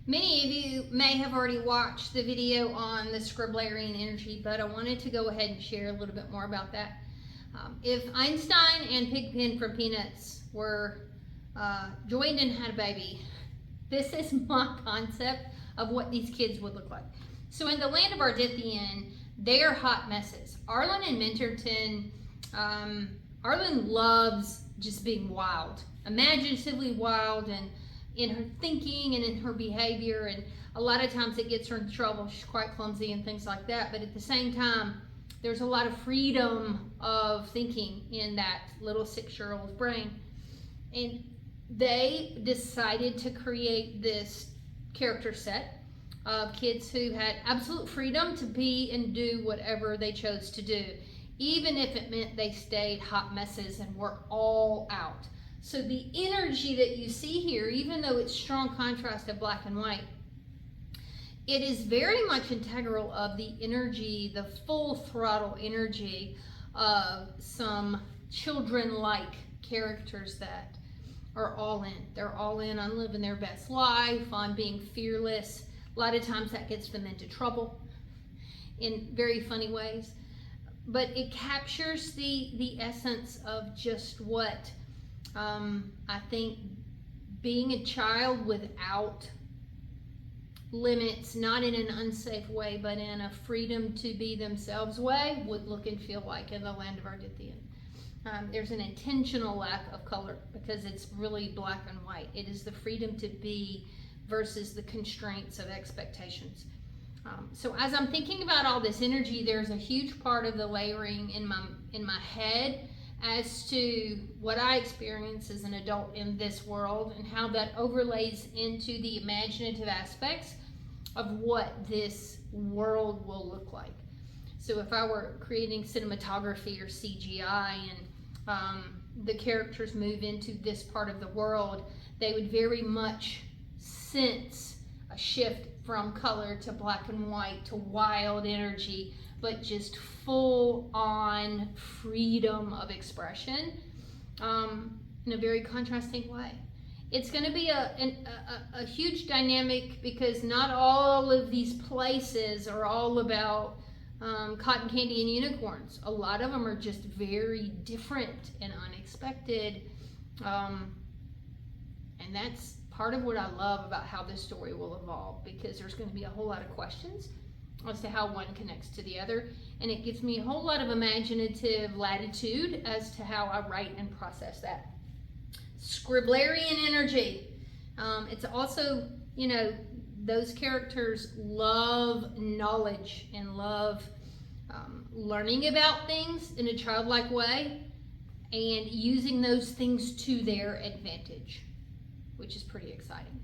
Many of you may have already watched the video on the Scribblarian Energy, but I wanted to go ahead and share a little bit more about that. If Einstein and Pigpen from Peanuts were joined and had a baby, this is my concept of what these kids would look like. So in the Land of Ardithian, they are hot messes. Arlen and Minterton, Arlen loves just being wild, imaginatively wild, and in her thinking and in her behavior, and a lot of times it gets her in trouble. She's quite clumsy and things like that, but at the same time there's a lot of freedom of thinking in that little 6-year-old's brain. And they decided to create this character set of kids who had absolute freedom to be and do whatever they chose to do, even if it meant they stayed hot messes and were all out. So the energy that you see here, even though it's strong contrast of black and white, it is very much integral of the energy, the full throttle energy of some children-like characters that are all in. They're all in on living their best life, on being fearless. A lot of times that gets them into trouble in very funny ways. But it captures the essence of just what I think being a child without limits, not in an unsafe way, but in a freedom to be themselves way, would look and feel like in the Land of Ardithian. There's an intentional lack of color because it's really black and white. It is the freedom to be versus the constraints of expectations. So as I'm thinking about all this energy, there's a huge part of the layering in my head as to what I experience as an adult in this world and how that overlays into the imaginative aspects of what this world will look like. So if I were creating cinematography or CGI and the characters move into this part of the world, they would very much sense a shift from color to black and white to wild energy, but just full on freedom of expression in a very contrasting way. It's going to be a huge dynamic because not all of these places are all about cotton candy and unicorns. A lot of them are just very different and unexpected, and that's part of what I love about how this story will evolve, because there's going to be a whole lot of questions as to how one connects to the other, and it gives me a whole lot of imaginative latitude as to how I write and process that. Scribblarian energy. It's also, you know, those characters love knowledge and love learning about things in a childlike way and using those things to their advantage, which is pretty exciting.